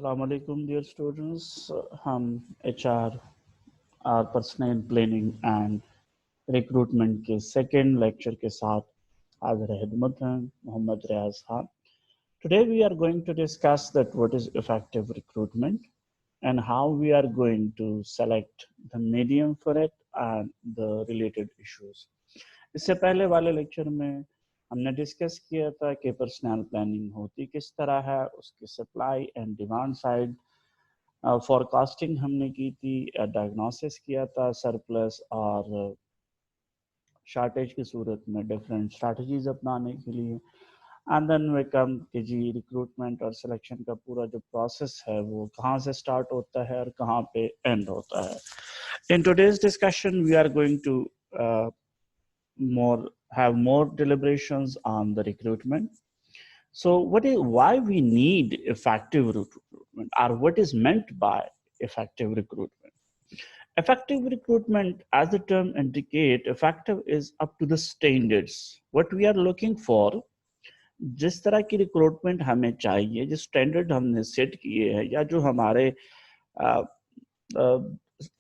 Assalamu alaikum dear students. हम HR और personal planning and recruitment के सेकेंड लेक्चर के साथ हाजिर खिदमत हैं मोहम्मद रियाज Khan. Today we are going to discuss that what is effective recruitment and how we are going to select the medium for it and the related issues. इससे पहले वाले lecture में हमने डिस्कस किया था कि पर्सनल प्लानिंग होती किस तरह है, उसकी supply and demand side forecasting हमने की थी, डायग्नोसिस किया था सरप्लस और शॉर्टेज की सूरत में डिफरेंट स्ट्रैटेजीज अपनाने के लिए. एंड देन वे कम कि जी रिक्रूटमेंट और सिलेक्शन का पूरा जो प्रोसेस है वो कहाँ से स्टार्ट होता है और कहाँ पे एंड होता है. In today's discussion we are going to more deliberations on the recruitment. So why we need effective recruitment, or what is meant by effective recruitment? Effective recruitment, as the term indicate, effective is up to the standards. What we are looking for, जिस तरह की recruitment हमें चाहिए, जिस standard हमने set किए हैं या जो हमारे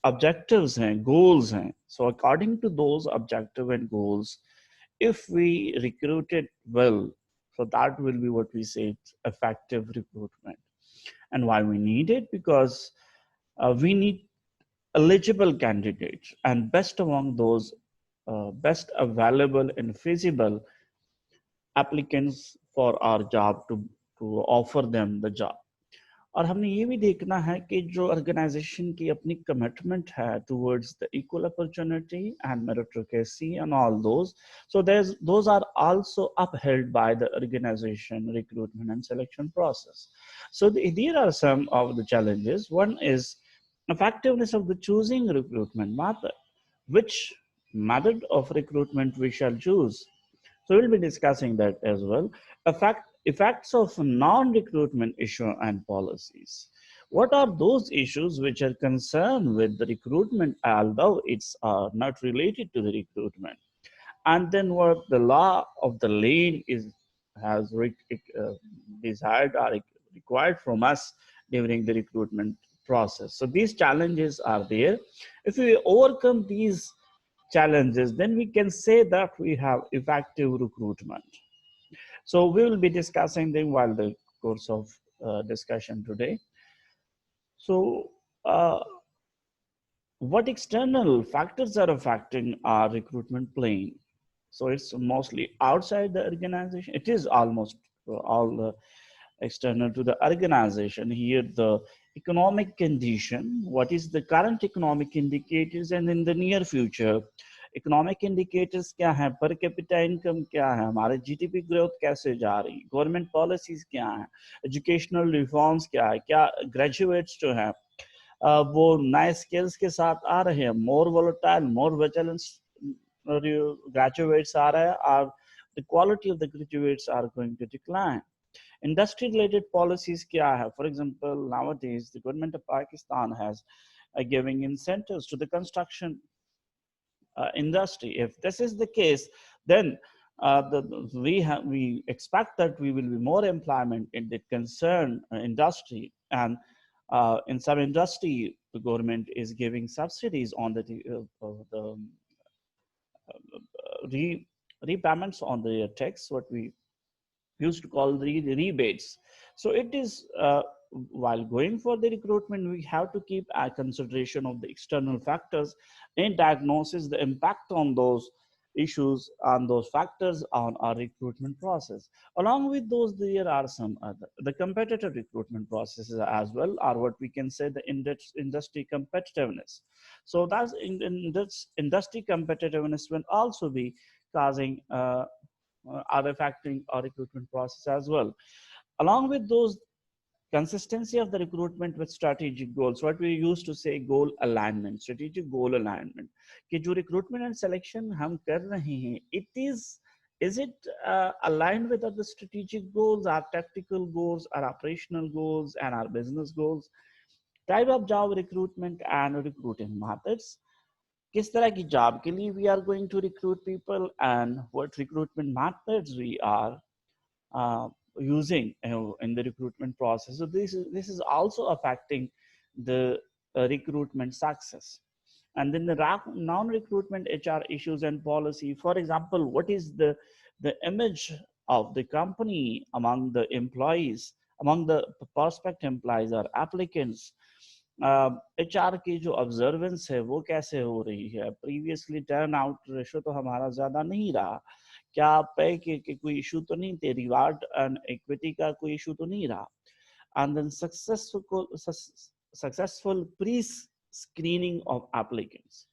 objectives and goals हैं, so according to those objective and goals, if we recruit it well, so that will be what we say effective recruitment. And why we need it? Because we need eligible candidates, and best among those best available and feasible applicants for our job to offer them the job. और हमने ये भी देखना है कि जो organisation की अपनी कमिटमेंट है towards the equal opportunity and meritocracy and all those, so those are also upheld by the organization recruitment and selection process. So there are some of the challenges. One is effectiveness of the choosing recruitment method. Which method of recruitment we shall choose? So we'll be discussing that as well. Effects of non-recruitment issue and policies. What are those issues which are concerned with the recruitment, although it's not related to the recruitment? And then what the law of the land has desired or required from us during the recruitment process. So these challenges are there. If we overcome these challenges, then we can say that we have effective recruitment. So we will be discussing them while the course of discussion today. So what external factors are affecting our recruitment plan? So it's mostly outside the organization. It is almost all external to the organization. Here the economic condition, what is the current economic indicators, and in the near future economic indicators क्या है, per capita income क्या है, हमारे GDP growth कैसे जा रही, government policies क्या है, एजुकेशनल रिफॉर्म्स क्या है, क्या ग्रेजुएट्स जो है वो नए स्किल्स के साथ आ रहे हैं, more volatile more vigilance graduates आ रहे हैं, और the quality of the graduates are going to decline. Industry related policies kya hai? For example, nowadays the government of Pakistan has giving incentives to the construction industry. If this is the case, then we expect that we will be more employment in the concerned industry, and in some industry the government is giving subsidies on the repayments on the tax, what we used to call the rebates. So it is while going for the recruitment, we have to keep a consideration of the external factors and diagnosis the impact on those issues and those factors on our recruitment process. Along with those, there are some other the competitive recruitment processes as well, or what we can say the industry competitiveness. So that's in this industry competitiveness will also be causing are affecting our recruitment process as well. Along with those, consistency of the recruitment with strategic goals, what we used to say goal alignment, strategic goal alignment. कि जो recruitment and selection हम कर रहे हैं, is it aligned with other strategic goals, our tactical goals, our operational goals, and our business goals? Type of job recruitment and recruiting methods. किस तरह की job के लिए we are going to recruit people, and what recruitment methods we are using in the recruitment process. So this is also affecting the recruitment success. And then the non-recruitment HR issues and policy. For example, what is the image of the company among the employees, among the prospect employees or applicants? HR की जो observance है वो कैसे हो रही है? Previously turn out ratio तो हमारा ज़्यादा नहीं रहा. क्या पे के कोई इशू तो नहीं थे? रिवार्ड एंड इक्विटी का कोई इशू तो नहीं रहा? And then successful pre-screening of applicants.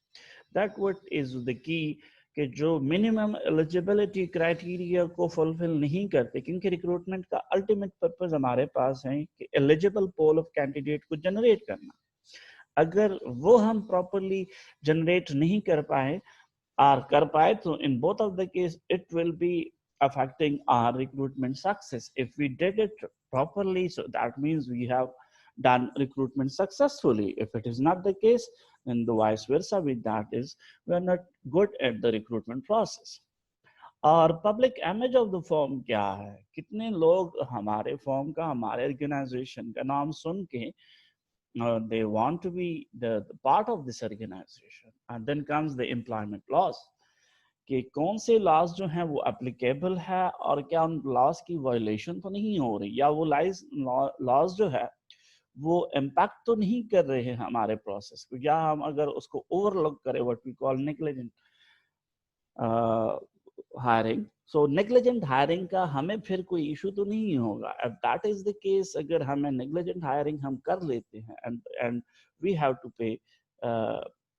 That what is the key, कि जो मिनिमम एलिजिबिलिटी क्राइटेरिया को फुलफिल नहीं करते, क्योंकि रिक्रूटमेंट का अल्टीमेट पर्पस हमारे पास है कि एलिजिबल पोल ऑफ कैंडिडेट को जनरेट करना. अगर वो हम प्रॉपरली जनरेट नहीं कर पाए or कर पाए, तो in both of the case it will be affecting our recruitment success. If we did it properly, so that means we have done recruitment successfully. If it is not the case, then the vice versa with that is we are not good at the recruitment process. और public image of the firm क्या है? कितने लोग हमारे firm का, हमारे organisation का नाम सुन के they want to be the part of this organization. And then comes the employment laws, कि कौन से लॉज जो हैं वो एप्लीकेबल है और क्या उन लॉज की वायलेशन तो नहीं हो रही, या वो लॉज जो है वो इम्पैक्ट तो नहीं कर रहे हैं हमारे प्रोसेस को, या हम अगर उसको ओवरलुक करें, what we call negligent hiring. So negligent hiring का हमें फिर कोई इशू तो नहीं होगा. If that is the case, अगर हमें नेग्लिजेंट हायरिंग हम कर लेते हैं and we have to pay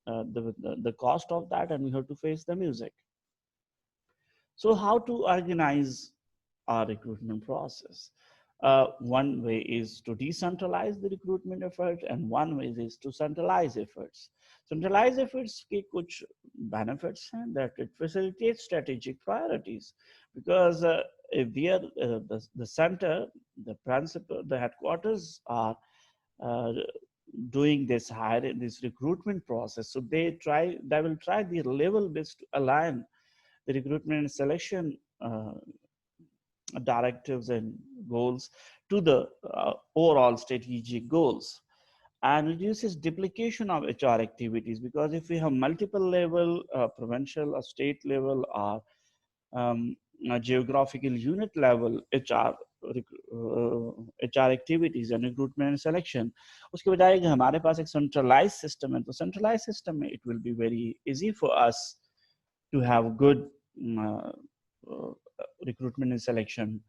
the cost of that, and we have to face the music. So how to organize our recruitment process? One way is to decentralize the recruitment effort, and one way is to centralize efforts. Centralized efforts के कुछ benefits हैं, that it facilitates strategic priorities, because if they are the center, the principal, the headquarters are uh, doing this recruitment process, so they will try their level best to align the recruitment and selection directives and goals to the overall strategic goals, and reduces duplication of HR activities, because if we have multiple level, provincial or state level or geographical unit level HR activities and recruitment and selection, उसके बजाय अगर हमारे पास एक centralized system है, तो centralized system में it will be very easy for us to have good uh, recruitment and selection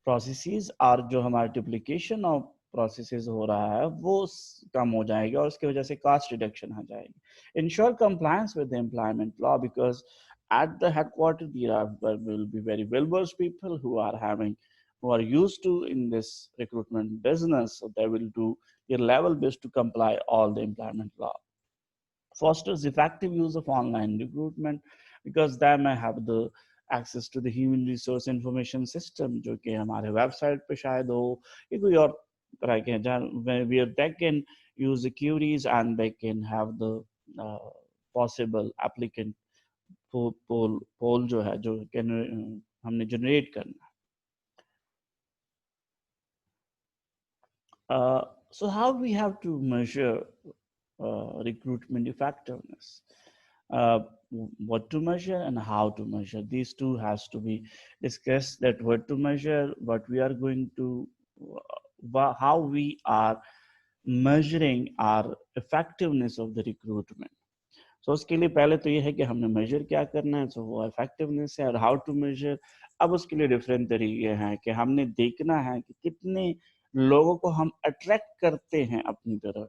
processes, और जो हमारा duplication of processes हो रहा है वो कम हो जाएगा, और उसकी वजह से cost reduction आ जाएगी. Ensure compliance with the employment law, because at the headquarters there will be very well-versed people who are used to in this recruitment business, so they will do their level best to comply all the employment law. Fosters effective use of online recruitment, because they may have the access to the human resource information system, जो कि हमारे website पे शायद हो या कोई और तरह के, where they can use the queries and they can have the possible applicant poll जो है, जो हमने generate करना. So how we have to measure recruitment effectiveness? What to measure and how to measure. These two has to be discussed, that what to measure, what we are going to, how we are measuring our effectiveness of the recruitment. So उसके लिए पहले तो ये है कि हमने measure क्या करना है, so वो effectiveness है, और how to measure. अब उसके लिए different तरीके हैं कि हमने देखना है कि कितने लोगों को हम attract करते हैं अपनी तरफ,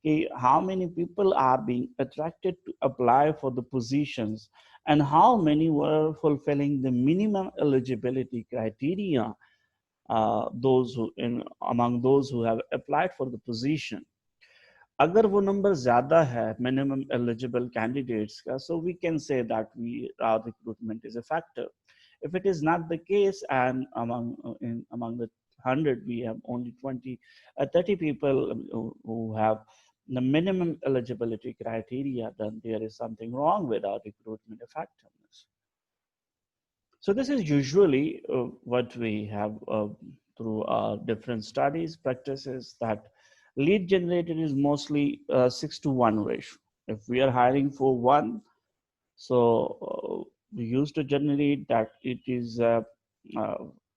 कि how many people are being attracted to apply for the positions, and how many were fulfilling the minimum eligibility criteria, among those who have applied for the position. अगर वो नंबर ज्यादा है minimum eligible candidates का, so we can say that our recruitment is effective. If it is not the case, and among the 100 we have only 30 people who have the minimum eligibility criteria, then there is something wrong with our recruitment effectiveness. So this is usually what we have through our different studies, practices, that lead generated is mostly 6 to 1 ratio. If we are hiring for one, so we used to generate that it is uh,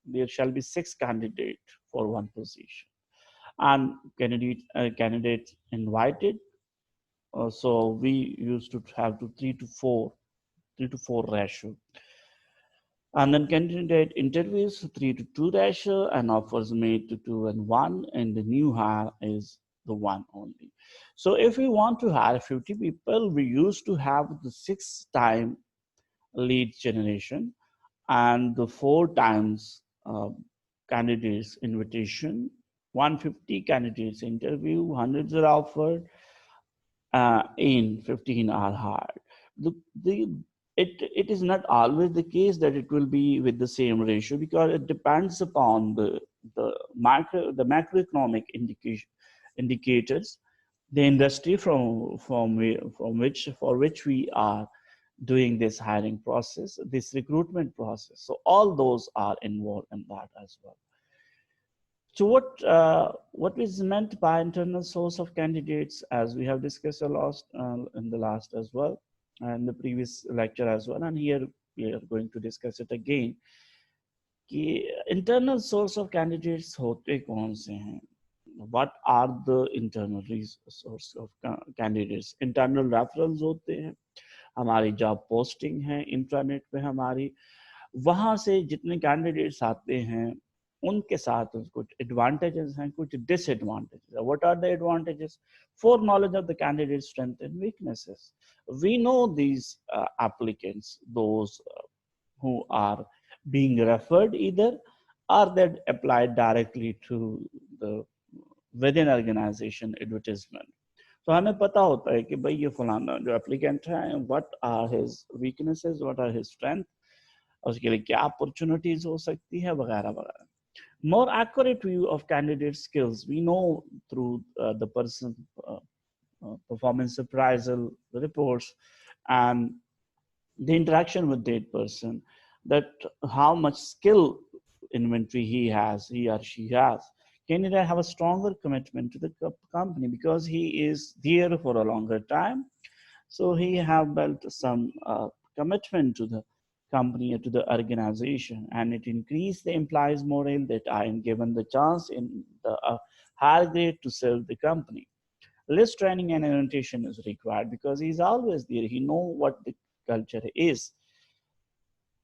there shall be 6 candidates for one position, and candidates invited. So we used to have to 3 to 4 ratio, and then candidate interviews 3 to 2 ratio, and offers made to 2 and 1, and the new hire is the one only. So if we want to hire 50 people, we used to have the 6 time lead generation and the 4 times candidates invitation, 150 candidates interview, hundreds are offered, in 15-hour hard. The it is not always the case that it will be with the same ratio, because it depends upon the macroeconomic indicators, the industry from which for which we are doing this hiring process, this recruitment process. So all those are involved in that as well. So what is meant by internal source of candidates, as we have discussed a lot in the last as well, and the previous lecture as well, and here we are going to discuss it again. कि internal source of candidates होते कौन से हैं? What are the internal source of candidates? Internal referrals होते हैं, हमारी job posting है intranet पे हमारी, वहां से जितने कैंडिडेट्स आते हैं उनके साथ कुछ एडवांटेजेस हैं, कुछ disadvantages. What are the advantages? For knowledge of the candidate strength and weaknesses, we know these applicants, those who are being referred either, or that applied directly to the within organization advertisement. तो हमें पता होता है कि भाई ये फलाना जो एप्लीकेंट है, what are his weaknesses, what are his strength, उसके लिए क्या अपॉर्चुनिटीज हो सकती है, वगैरह वगैरह. More accurate view of candidate skills we know through the person performance appraisal reports and the interaction with that person, that how much skill inventory he or she has. Candidate have a stronger commitment to the company because he is there for a longer time, so he have built some commitment to the company or to the organization, and it increase the employees morale that I am given the chance in the higher grade to serve the company. Less training and orientation is required because he's always there, he know what the culture is.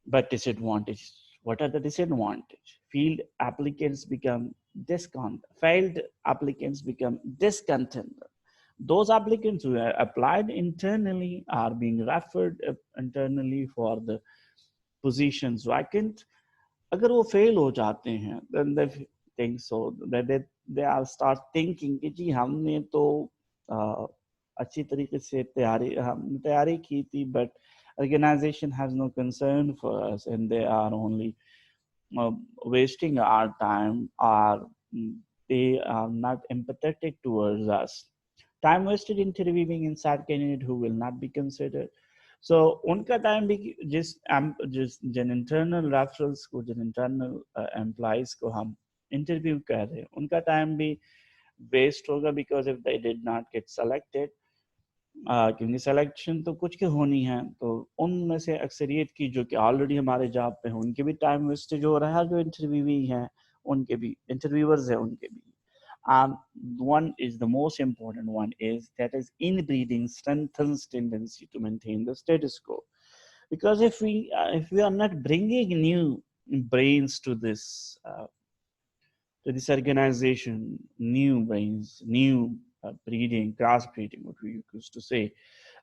But disadvantage, what are the disadvantage? Failed applicants become discontented. Those applicants who are applied internally are being referred internally for the positions vacant. अगर वो fail हो जाते हैं, then they think so that they are start thinking कि जी हमने तो अच्छी तरीके से तैयारी की थी, but organization has no concern for us, and they are only wasting our time, or they are not empathetic towards us. Time wasted interviewing inside candidate who will not be considered. So उनका time भी जिस जिन internal referrals को, जिन internal employees को हम interview कर रहे हैं, उनका टाइम भी वेस्ट होगा, because if they did not get selected, क्योंकि सिलेक्शन तो कुछ की होनी है, तो उनमें से अक्सरियत की जो कि ऑलरेडी हमारे जॉब पे हैं उनके भी टाइम वेस्टेज हो रहा है, जो इंटरव्यूवी हैं उनके भी, इंटरव्यूअर्स हैं उनके भी. One is the most important one is that is inbreeding strengthens tendency to maintain the status quo, because if we are not bringing new brains to this organization, new brains, new breeding, cross breeding, what we used to say,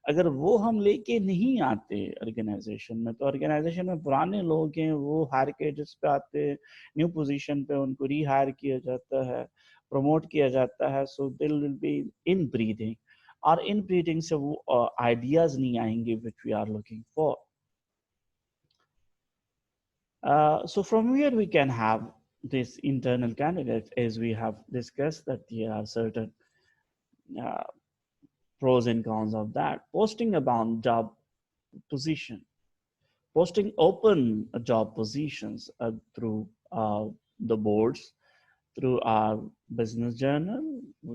अगर वो हम लेके नहीं आते organisation में, तो organisation में पुराने लोग हैं वो हायर कैडर्स पे आते हैं, न्यू पोजीशन पे उनको रीहायर किया जाता है, प्रमोट किया जाता है, so they will be inbreeding, और इन ब्रीदिंग से वो आइडियाज नहीं आएंगे which we are looking for. So from here we can have this internal candidates, as we have discussed that there are certain uh, pros and cons of that. Posting about job position. posting open job positions through the boards, through our business journal,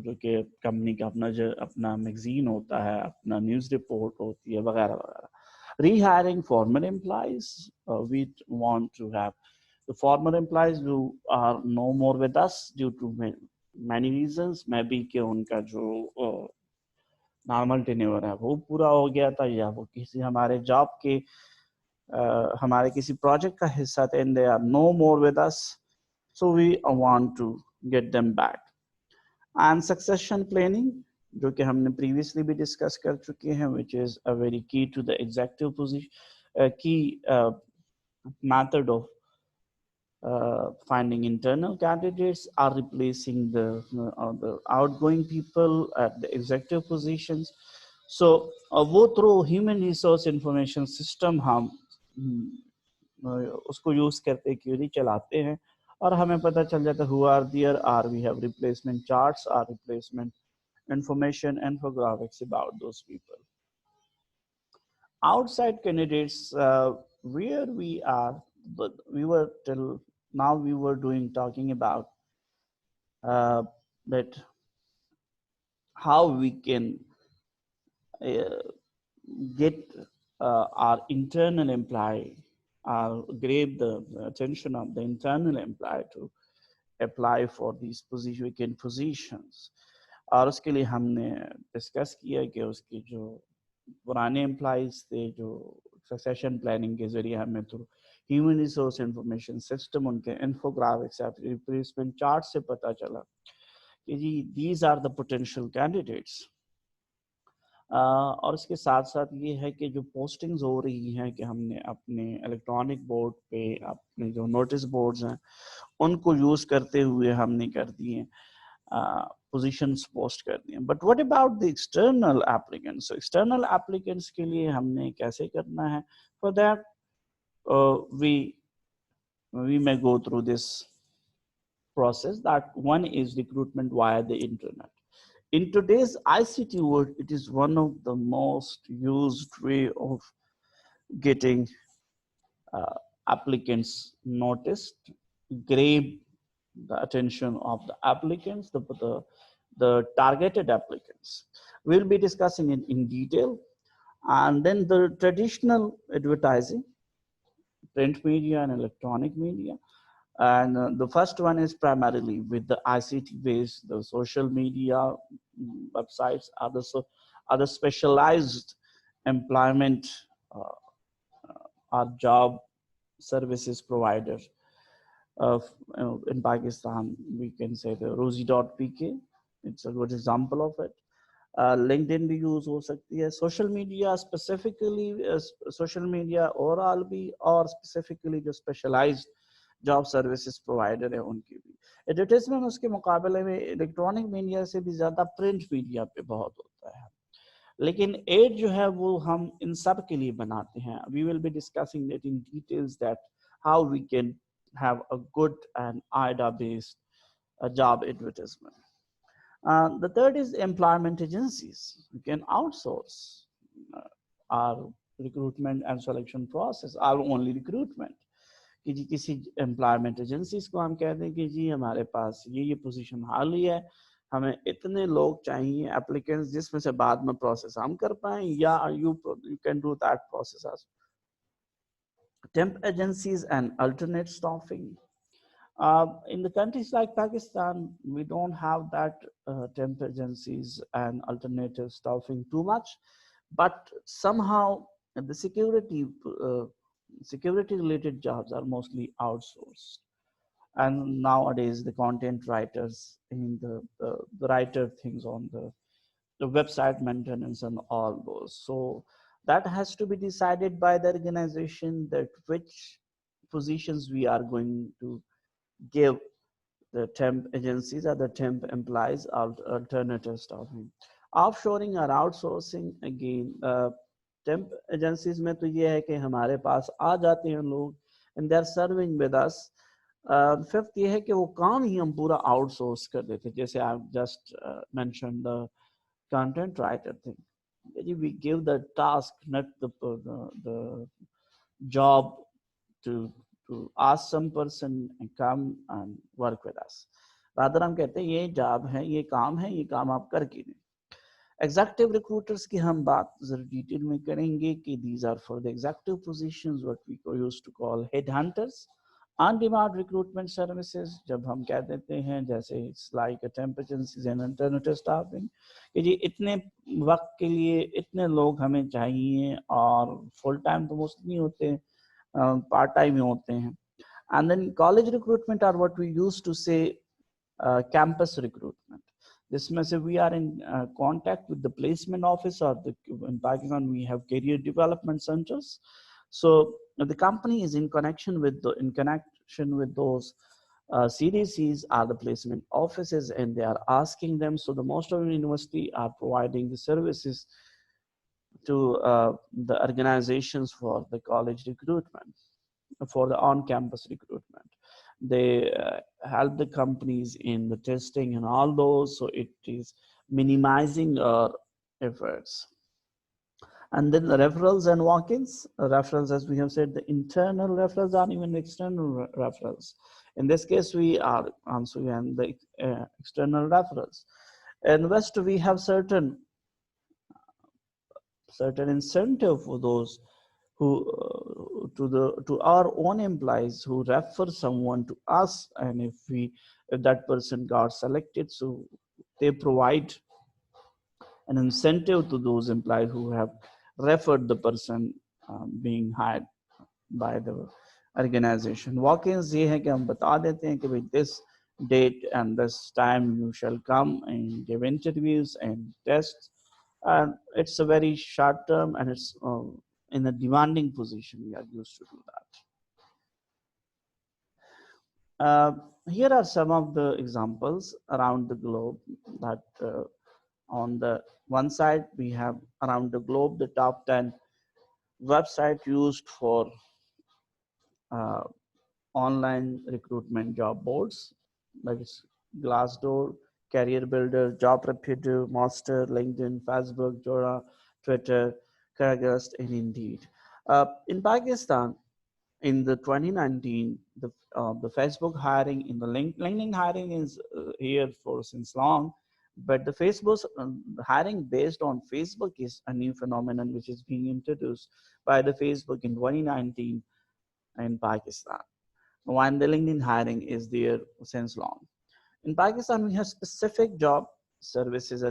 जो कि company का अपना magazine होता है, अपना news report होती है, वगैरह वगैरह. Rehiring former employees, we want to have the former employees who are no more with us due to many reasons. Maybe कि उनका जो नॉर्मल टेन्योर है वो पूरा हो गया था, या वो किसी हमारे जॉब के हमारे किसी प्रोजेक्ट का हिस्सा थे, and they are no more with us, so we want to get them back. And succession planning, जो कि हमने previously भी discuss कर चुके हैं, which is a very key to the executive position, key method of finding internal candidates are replacing the outgoing people at the executive positions. So वो through human resource information system हम उसको use करते Curie चलाते हैं और हमें पता चल जाता है who are there, are we have replacement charts, are replacement information, infographics about those people. Outside candidates, where we are, but we were till now we were talking about that how we can get our internal employee, grab the attention of the internal employee to apply for these vacant positions. और उसके लिए हमने discuss किया कि उसकी जो पुराने employees थे, जो सक्सेशन प्लानिंग के जरिए हमें through human resource information system उनके इन्फोग्राफिक्स या रिप्लेसमेंट चार्ट से पता चला कि जी these are the potential candidates. और इसके साथ साथ ये है कि जो पोस्टिंग्स हो रही हैं कि हमने अपने इलेक्ट्रॉनिक बोर्ड पे अपने जो नोटिस बोर्ड्स हैं उनको यूज़ करते हुए हमने कर दिए पोजीशंस पोस्ट कर दिए. But what about the external applicants? So external applicants के लिए हमने कैसे करना है? For that we may go through this process. That one is recruitment via the internet. In today's ICT world, it is one of the most used way of getting applicants noticed, grab the attention of the applicants, the targeted applicants. We'll be discussing it in detail. And then the traditional advertising, print media and electronic media. And the first one is primarily with the ICT based, the social media websites are the specialized employment or job services providers. In Pakistan, we can say the Rosie.pk. It's a good example of it. LinkedIn भी use हो सकती है. Social media specifically social media overall भी, और specifically जो specialised job services provider है उनकी भी. एडवर्टाइजमेंट उसके मुकाबले में इलेक्ट्रॉनिक मीडिया से भी ज़्यादा प्रिंट मीडिया पे बहुत होता है, लेकिन एड जो है वो हम इन सब के लिए बनाते हैं. We will be discussing that in details, that how we can have a good and AIDA based job advertisement. The third is employment agencies. You can outsource our recruitment and selection process, our only recruitment. कि जी किसी employment agencies को हम कहते हैं कि जी हमारे पास ये position खाली है, हमें इतने लोग चाहिए एप्लीकेंट्स जिसमें से बाद में प्रोसेस हम कर पाएं, या you can do that process as temp agencies and alternate staffing. In the countries like Pakistan, we don't have that temp agencies and alternative staffing too much, but somehow the security related jobs are mostly outsourced. And nowadays the content writers in the writer things on the website maintenance and all those. So that has to be decided by the organization, that which positions we are going to give the temp agencies or the temp employees alternative staffing. Offshoring or outsourcing, again temp agencies में तो ये है कि हमारे पास आ जाते हैं लोग and they are serving with us. Fifth ये है कि वो काम ही हम पूरा आउटसोर्स कर देते हैं, जैसे I just mentioned the content writer thing. We give the task, not the job to ask some person and come and work with us. Rather हम कहते हैं ये job है, ये काम आप करके दें. Executive recruiters की हम बात जरा डिटेल में करेंगे कि these are for the executive positions what we used to call headhunters. On demand recruitment services जब हम कह देते हैं जैसे it's like a temperances and alternative staffing कि जी इतने वक्त के लिए इतने लोग हमें चाहिए और full time तो most नहीं होते, part time ही होते हैं. And then college recruitment are what we used to say campus recruitment. This means we are in contact with the placement office or in Pakistan we have career development centers. So the company is in connection with those CDCs are the placement offices and they are asking them. So the most of the university are providing the services to the organizations for the college recruitment, for the on-campus recruitment. They help the companies in the testing and all those, so it is minimizing our efforts. And then the referrals and walk-ins. Referrals, as we have said, the internal referrals are even external referrals. In this case, we are answering the external referrals. In West, we have certain incentive for those who to our own employees who refer someone to us, and if that person got selected, so they provide an incentive to those employees who have referred the person being hired by the organization. Walk-ins ये है कि हम बता देते हैं कि भाई this date and this time you shall come and give interviews and tests, and it's a very short term and it's in a demanding position. We are used to do that. Here are some of the examples around the globe that on the one side we have around the globe the top 10 website used for uh, online recruitment job boards, like Glassdoor, Career Builder, Job Reputer, Monster, LinkedIn, Facebook, Jora, Twitter, Craigslist, and Indeed. In Pakistan, in the 2019, the Facebook hiring, in the LinkedIn hiring is here for since long, but the Facebook hiring based on Facebook is a new phenomenon which is being introduced by the Facebook in 2019 in Pakistan. While the LinkedIn hiring is there since long. In Pakistan, we have specific job services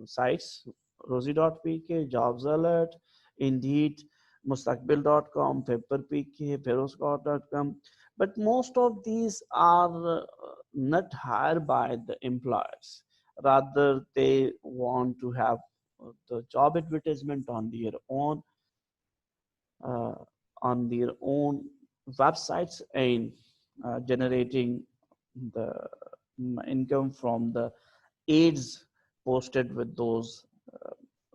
sites, Rosie.pk, Jobs Alert, Indeed, Mustaqbil.com, PaperPK, Peroscott.com. But most of these are not hired by the employers. Rather, they want to have the job advertisement uh, on their own websites and generating the income from the ads posted with those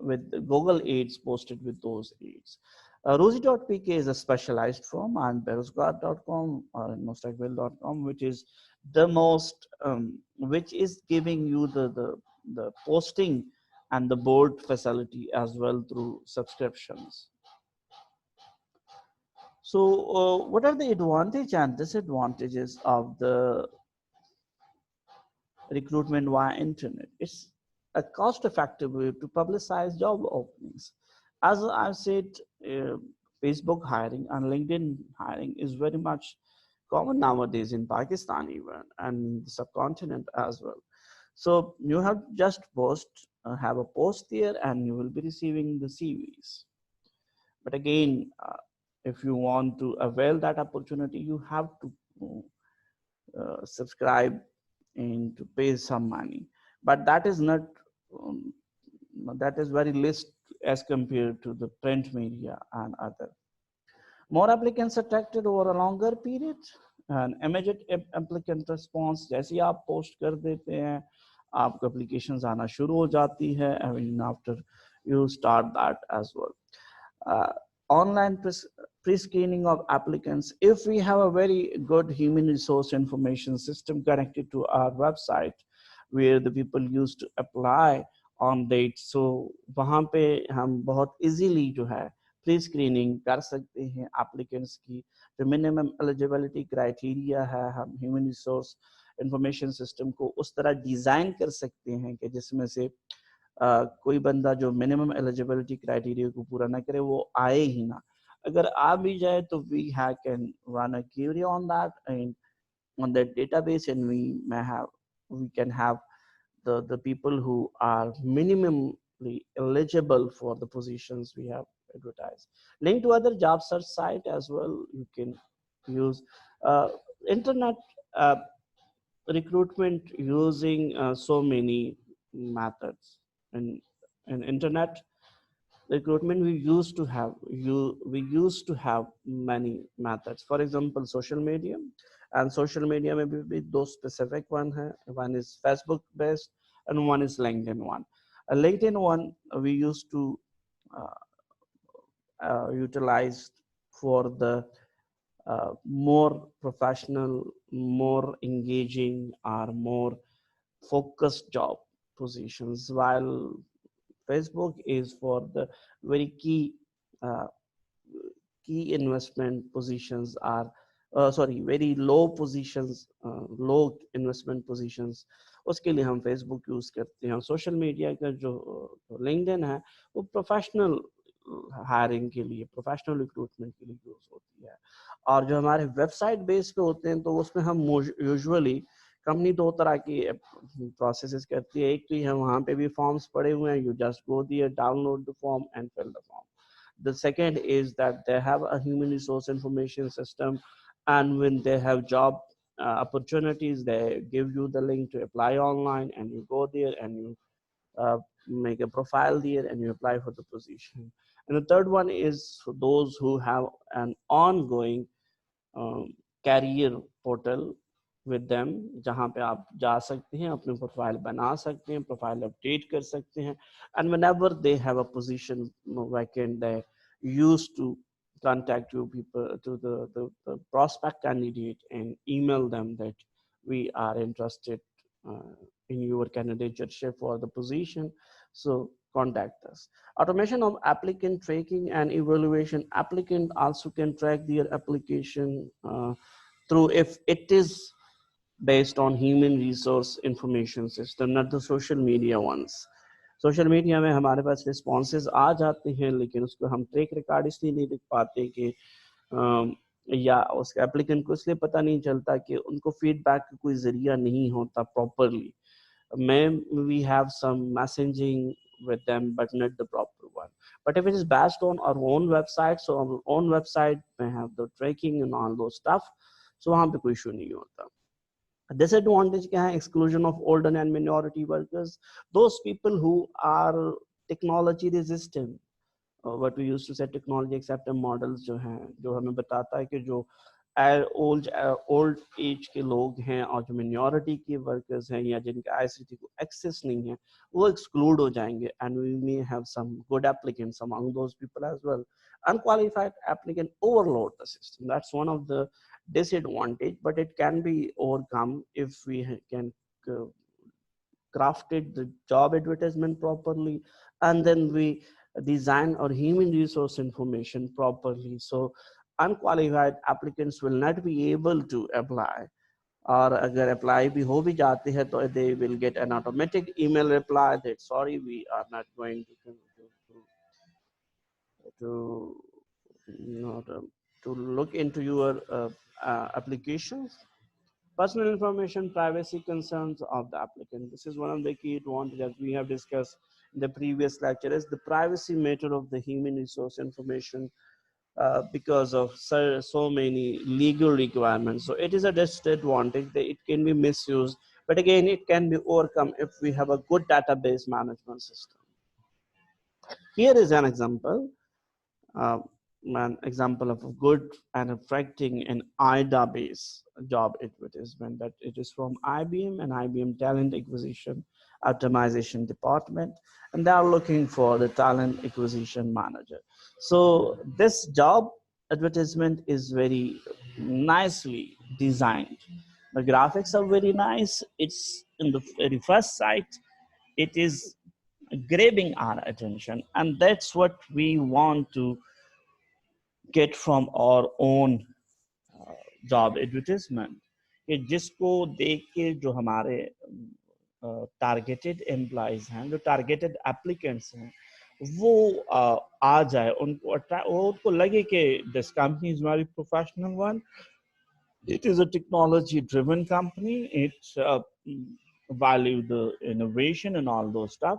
with Google ads posted with those ads. Rosie.pk is a specialized firm, and Berosgard.com or Mustaqbil.com, which is the most which is giving you the posting and the board facility as well through subscriptions. So what are the advantages and disadvantages of the recruitment via internet? It's a cost-effective way to publicize job openings. As I've said, Facebook hiring and LinkedIn hiring is very much common nowadays in Pakistan even, and the subcontinent as well. So you have just have a post there and you will be receiving the CVs. But again, if you want to avail that opportunity, you have to subscribe and to pay some money. But that is not, that is very less as compared to the print media and other. More applicants attracted over a longer period, and immediate applicant response. जैसे ही आप post कर देते हैं, आपको applications आना शुरू हो जाती है. I mean, after you start that as well. Online pre-screening of applicants. If we have a very good human resource information system connected to our website, where the people used to apply on date, so वहाँ पे हम बहुत easily जो है pre screening कर सकते हैं applicants की, जो मिनिमम एलिजिबिलिटी क्राइटेरिया है, हम ह्यूमन रिसोर्स इंफॉर्मेशन सिस्टम को उस तरह डिज़ाइन कर सकते हैं कि जिसमें से कोई बंदा जो मिनिमम एलिजिबिलिटी क्राइटेरिया को पूरा ना करे वो आए ही ना। अगर आ भी जाए तो we have can run a query on that and on that database, and we can have the people who are minimally eligible for the positions we have advertised. Link to other job search site as well. You can use uh, internet uh, recruitment using so many methods. And internet recruitment, we used to have many methods. For example, social media, and social media may be those specific one is Facebook based and one is LinkedIn one. A LinkedIn one we used to uh, utilize for the more professional, more engaging, or more focused job positions, while Facebook is for the very uh, key investment positions are sorry, very low positions, low investment positions, उसके लिए हम Facebook use करते हैं। Social media का जो LinkedIn है वो professional hiring के लिए, प्रोफेशनल रिक्रूटमेंट के लिए यूज होती है। और जो हमारे वेबसाइट बेस पे होते हैं तो उसमें हम यूजुअली, कंपनी दो तरह की प्रोसेसेस करती है। एक तो हम वहाँ पे भी फॉर्म्स पड़े हुए हैं, you just go there, download the form and fill the form. The second is that they have a human resource information system, and when they have job opportunities, they give you the link to apply online, and you go there and you make a profile there and you apply for the position. And the third one is for those who have an ongoing career portal with them, जहाँ पे आप जा सकते हैं, अपने profile बना सकते हैं, प्रोफाइल अपडेट कर सकते हैं, and whenever they have a position vacant, they used to contact you people to the prospect candidate and email them that we are interested uh, in your candidature for the position, so contact us. Automation of applicant tracking and evaluation. Applicant also can track their application through, if it is based on human resource information system, not the social media ones. Social media में हमारे पास responses आ जाते हैं, लेकिन उसको हम track record इसलिए नहीं देख पाते कि या उस एप्लीकेंट को इसलिए पता नहीं चलता कि उनको फीडबैक का कोई जरिया नहीं होता properly. May we have some messaging with them, but not the proper one. But if it is based on our own website, so our own website may have the tracking and all those stuff, so वहाँ पे कोई issue नहीं होता। Disadvantage क्या है? Exclusion of older and minority workers, those people who are technology resistant, what we used to say technology accepted models जो हैं, जो हमें बताता है कि जो ओल्ड एज के लोग हैं और जो मिनॉरिटी के वर्कर्स हैं या जिनके आईसीटी को एक्सेस नहीं है, वो एक्सक्लूड हो जाएंगे, and we may have some good applicants among those people as well. Unqualified applicant overload the system. That's one of the disadvantage, but it can be overcome if we can uh, crafted the job advertisement properly, and then we design our human resource information properly, so unqualified applicants will not be able to apply, or अगर apply भी हो भी जाते हैं तो they will get an automatic email reply that sorry, we are not going to you know to look into your applications. Personal information privacy concerns of the applicant. This is one of the key advantages we have discussed in the previous lecture, is the privacy matter of the human resource information because of so many legal requirements. So it is a disadvantage that it can be misused, but again, it can be overcome if we have a good database management system. Here is an example. uh, an example of a good and attracting an AIDA based job advertisement, that it is from IBM and IBM Talent Acquisition Optimization Department, and they are looking for the talent acquisition manager. So this job advertisement is very nicely designed. The graphics are very nice. It's in the very first sight, it is grabbing our attention, and that's what we want to get from our own job advertisement कि जिसको देख के जो हमारे targeted employees हैं, जो targeted applicants हैं, वो आ जाए, उनको लगे कि this company is very professional one, it is a technology driven company, it value the innovation and all those stuff.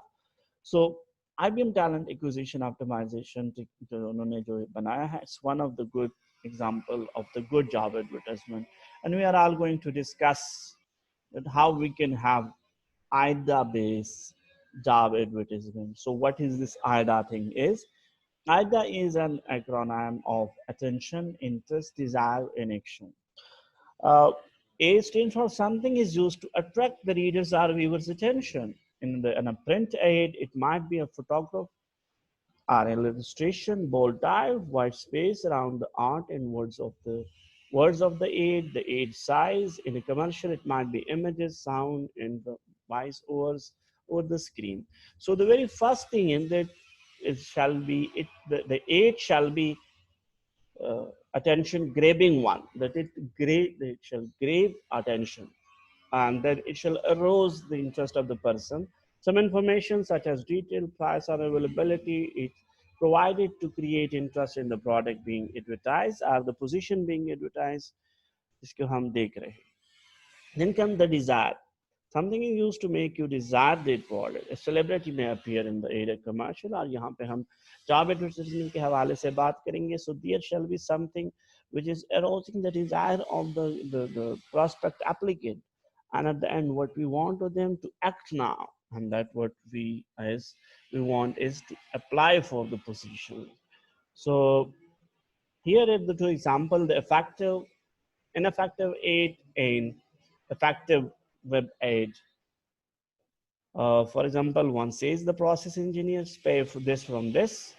So IBM talent acquisition optimization जो उन्होंने जो बनाया है, it's one of the good example of the good job advertisement, and we are all going to discuss that how we can have AIDA based job advertisement. So what is this AIDA thing is? AIDA is an acronym of attention, interest, desire, and action. uh, A stands for something is used to attract the reader's or viewer's attention. In a print aid, it might be a photograph or an illustration, bold type, white space around the art and words of the aid size. In a commercial, it might be images, sound, and the voice overs over the screen. So the very first thing in that it shall be the aid shall be attention grabbing one, that it shall grab attention, and that it shall arouse the interest of the person. Some information such as detail, price, or availability is provided to create interest in the product being advertised or the position being advertised, जिसको हम देख रहे हैं. Then comes the desire. Something is used to make you desire that product. A celebrity may appear in the AIDA commercial, और यहाँ पे हम job advertisement के हवाले से बात करेंगे. So there shall be something which is arousing the desire of the prospect applicant. And at the end, what we want to them to act now. And that what we want is to apply for the position. So here are the two example, the effective, ineffective aid and effective web aid. For example, one says the process engineers pay for this from this.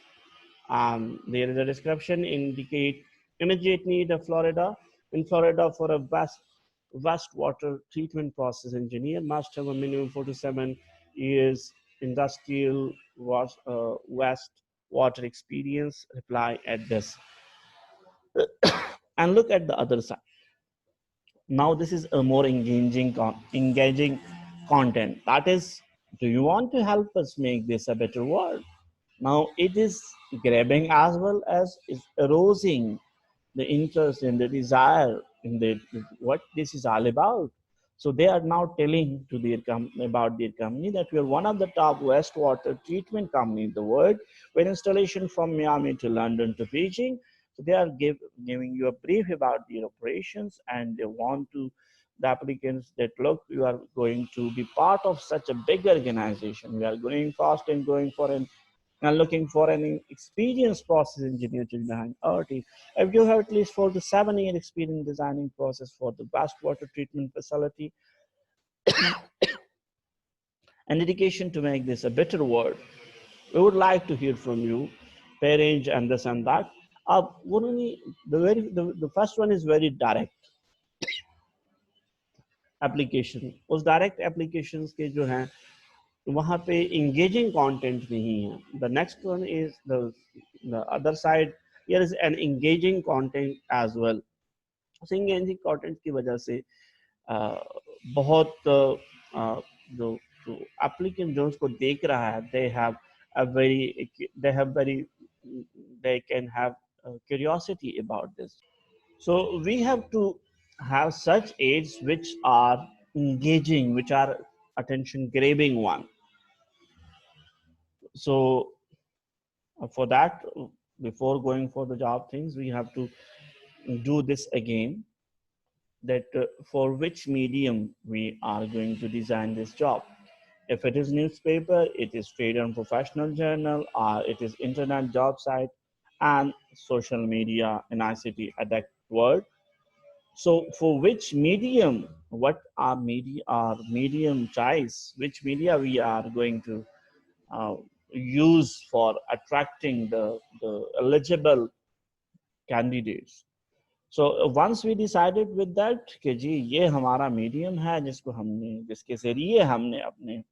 There is a description indicate immediate need of Florida. In Florida, for a vast water treatment process engineer must have a minimum 4 to 7 years industrial waste water experience. Reply at this. And look at the other side. Now this is a more engaging content. That is, do you want to help us make this a better world? Now it is grabbing as well as is arousing the interest and the desire in what this is all about. So they are now telling to about their company that we are one of the top wastewater treatment company in the world, with installation from Miami to London to Beijing. So they are giving you a brief about their operations, and they want to the applicants that look, you are going to be part of such a big organization. We are going fast and going for an and looking for an experienced process engineer to design RT. If you have at least 4 to 7 year experience designing process for the wastewater treatment facility and dedication to make this a better world, we would like to hear from you, pay range and this and that. The first one is very direct application. उस direct applications के जो हैं वहाँ पे engaging content नहीं है. The next one is the other side. Here is an engaging content as well. So engaging content की वजह से बहुत जो applicant जो उसको देख रहा है, they can have curiosity about this. So we have to have such aids which are engaging, which are attention grabbing one. So for that, before going for the job things, we have to do this again, that for which medium we are going to design this job. If it is newspaper, it is trade and professional journal, or it is internet job site and social media in ICT adapt world. So for which medium, what are medium choice, which media we are going to uh, use for attracting the eligible candidates. So once we decided with that कि जी ये हमारा medium है जिसके जरिए हमने अपने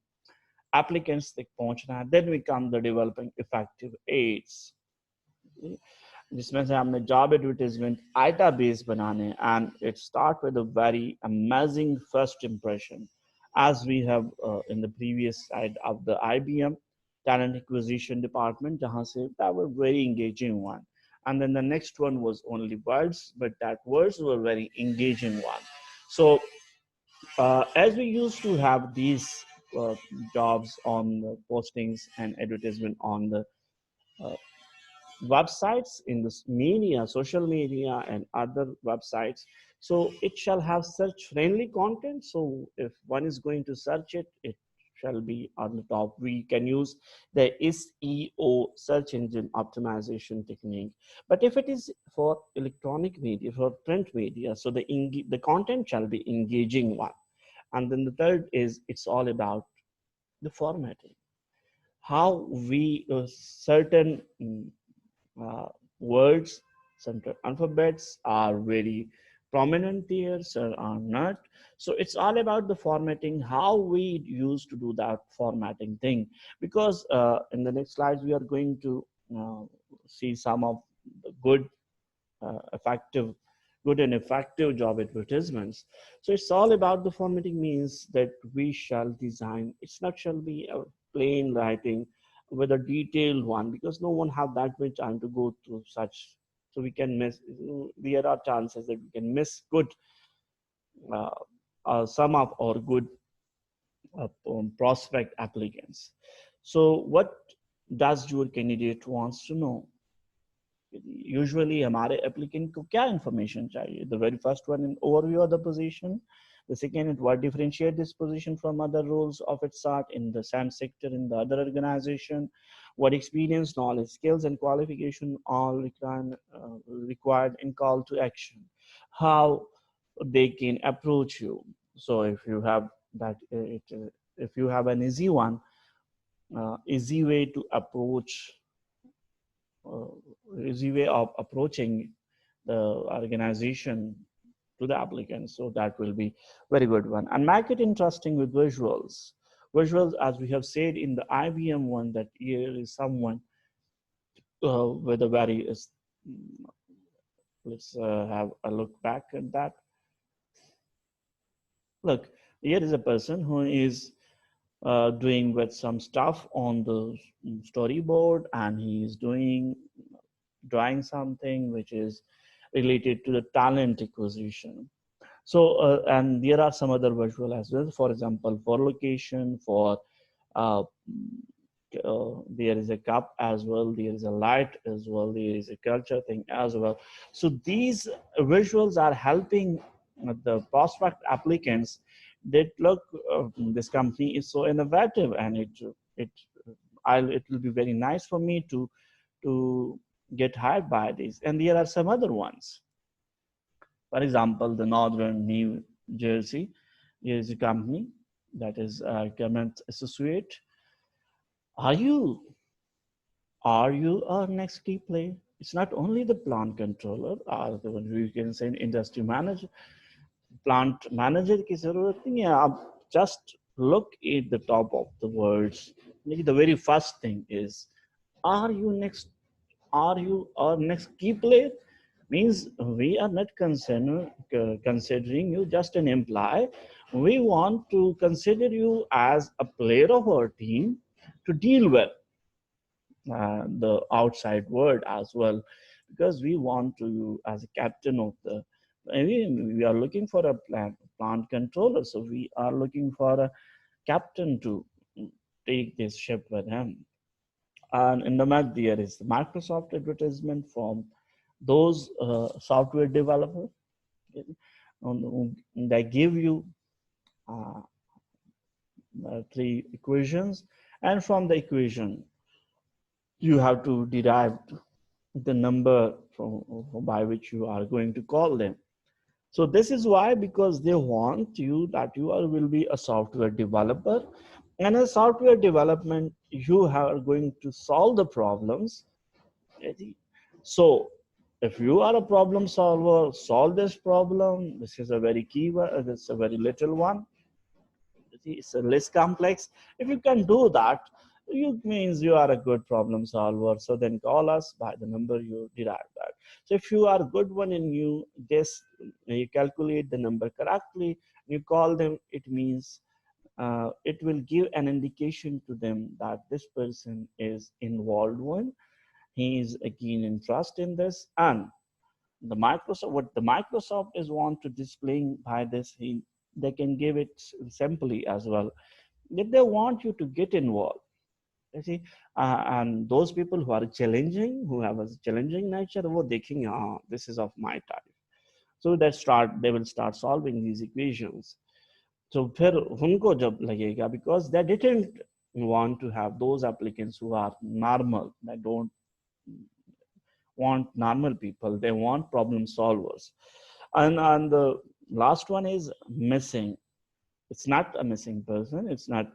applicants तक पहुंचना है, then we come the developing effective aids. जिसमें से हमने job advertisement AIDA based बनाने, and it start with a very amazing first impression, as we have in the previous side of the IBM talent acquisition department, जहाँ से that were very engaging one, and then the next one was only words, but that words were very engaging one. So as we used to have these uh, jobs on the postings and advertisement on the uh, websites in this media, social media, and other websites. So it shall have search friendly content. So if one is going to search it, it shall be on the top. We can use the SEO, search engine optimization technique. But if it is for electronic media, for print media, so the content shall be engaging one. And then the third is it's all about the formatting, how we certain uh, words, certain alphabets are very prominent here, some are not. So it's all about the formatting, how we used to do that formatting thing. Because in the next slides, we are going to uh, see some of the effective, good and effective job advertisements. So it's all about the formatting means that we shall design. It's not shall be a plain writing with a detailed one, because no one have that much time to go through such. So we can miss. There are chances that we can miss good uh, some of our good prospect applicants. So what does your candidate wants to know? Usually हमारे applicant को क्या information चाहिए? The very first one, an overview of the position. The second, what differentiate this position from other roles of its sort in the same sector in the other organization. What experience, knowledge, skills, and qualification all required in call to action. How they can approach you. So if you have that, if you have an easy one, easy way to approach, uh, easy way of approaching the organization to the applicant. So that will be very good one. And make it interesting with visuals. Visuals, as we have said in the IBM one, that here is someone with a very, let's have a look back at that. Look, here is a person who is doing with some stuff on the storyboard, and he is drawing something which is related to the talent acquisition. So, and there are some other visual as well. For example, for location, for uh, there is a cup as well, there is a light as well, there is a culture thing as well. So these visuals are helping the prospect applicants that look, this company is so innovative, and it it will be very nice for me to get hired by this. And there are some other ones. For example, the Northern New Jersey, there is a company that is a government associate. Are you our next key player? It's not only the plant controller or the you can say industry manager, plant manager की जरूरत नहीं है. आप just look at the top of the words. The very first thing is, are you next? Are you our next key player? Means we are not considering you just an employee. We want to consider you as a player of our team to deal with the outside world as well, because we want to you as a captain of the, I mean, we are looking for a plant controller, so we are looking for a captain to take this ship with him. And in the map there is the Microsoft advertisement from those software developers. They give you uh, three equations, and from the equation you have to derive the number from by which you are going to call them. So this is why, because they want you that you are will be a software developer, and a software development you are going to solve the problems. So if you are a problem solver, solve this problem. This is a very key one. This is a very little one. It's less complex. If you can do that, You means you are a good problem solver. So then call us by the number you derive that. So if you are a good one and you guess, you calculate the number correctly, you call them, it means it will give an indication to them that this person is involved one. He is a keen interest in this, and the Microsoft, what the Microsoft is want to displaying by this, they can give it simply as well. If they want you to get involved, you see, and those people who are challenging, who have a challenging nature, वो देखेंगे हाँ, this is of my type. So they will start solving these equations. So फिर उनको जब लगेगा, because they didn't want to have those applicants who are normal, they don't want normal people, they want problem solvers. And the last one is missing. It's not a missing person, it's not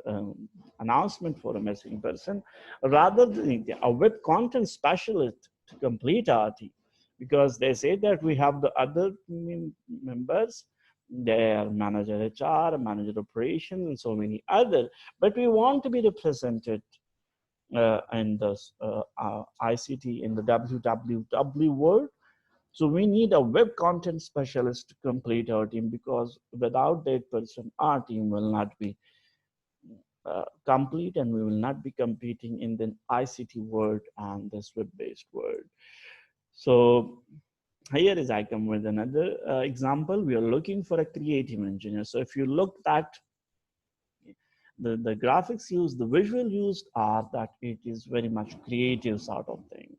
announcement for a missing person, rather a web content specialist to complete our team, because they say that we have the other members, they are manager HR, manager operation, and so many other, but we want to be represented in the ICT, in the www world. So we need a web content specialist to complete our team, because without that person, our team will not be complete, and we will not be competing in the ICT world and this web-based world. So here is I come with another example. We are looking for a creative engineer. So if you look at the graphics used, the visual used are that it is very much creative sort of thing.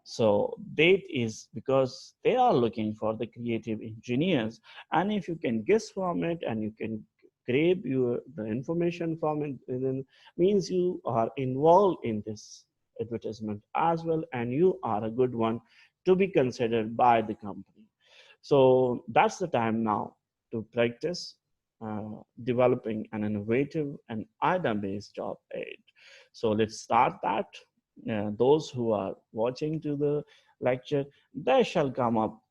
So that is because they are looking for the creative engineers. And if you can guess from it and you can grab the information from it, then means you are involved in this advertisement as well, and you are a good one to be considered by the company. So that's the time now to practice developing an innovative and AIDA-based job aid. So let's start that. Those who are watching to the lecture, they shall come up,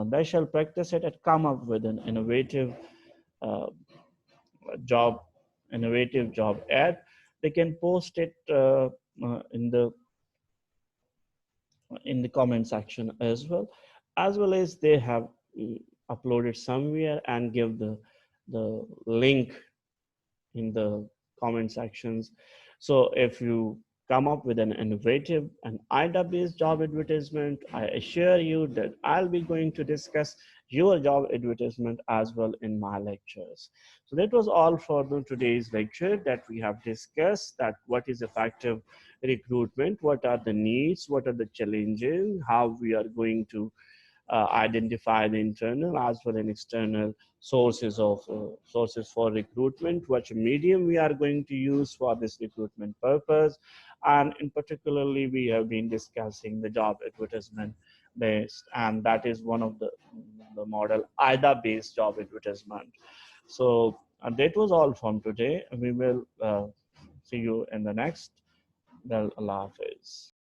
they shall practice it and come up with an uh, job, innovative job ad. They can post it in the comment section as well as they have uploaded somewhere and give the link in the comment sections. So if you come up with an innovative and AIDA-based job advertisement, I assure you that I'll be going to discuss your job advertisement as well in my lectures. So that was all for today's lecture, that we have discussed that what is effective recruitment, what are the needs, what are the challenges, how we are going to identify the internal as well as external sources for recruitment, which medium we are going to use for this recruitment purpose, and in particularly we have been discussing the job advertisement based, and that is one of the model AIDA based job advertisement. So that was all from today. We will see you in the next. Well, Allah Hafiz.